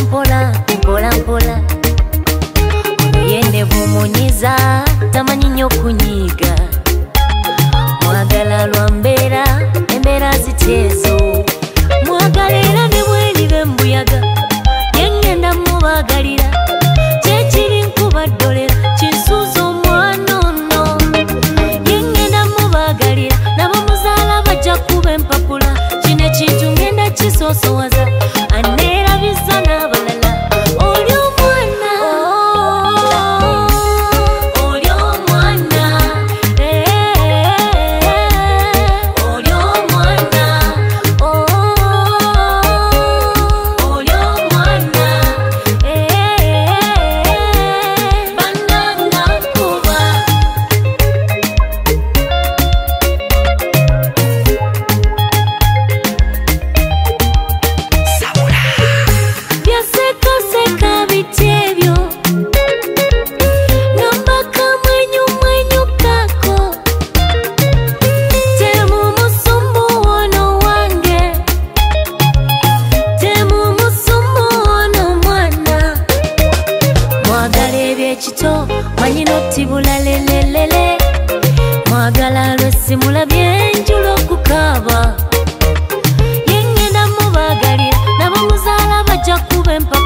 mukwata mpola mpola mpola yende bumunyiza tamanyi nnyo kunyiga mwagala lwa mbeera embeera ziteezo mwagala era ne bweribe mbuyaga yengenda mubagalira kyekiri nkubaddolera kinsuuza omwana ono yengenda mubagalira nabo muzaala bajja kuba empapula kino ekintu ngenda kisoosowaza aneerabisa n'abalala oli omwana oli omwana oli omwana oli omwana bannanga kuba byasekaseka biti ebyo nombaka mwenyumwenyukako temumusumbu ono wange temumusumbu ono mwana mwagala ebyekito manyina otibula lelelele mwagala lwesimula byenjula okukaaba yengenda mubagalira nabo muzaala bajja kuba empapa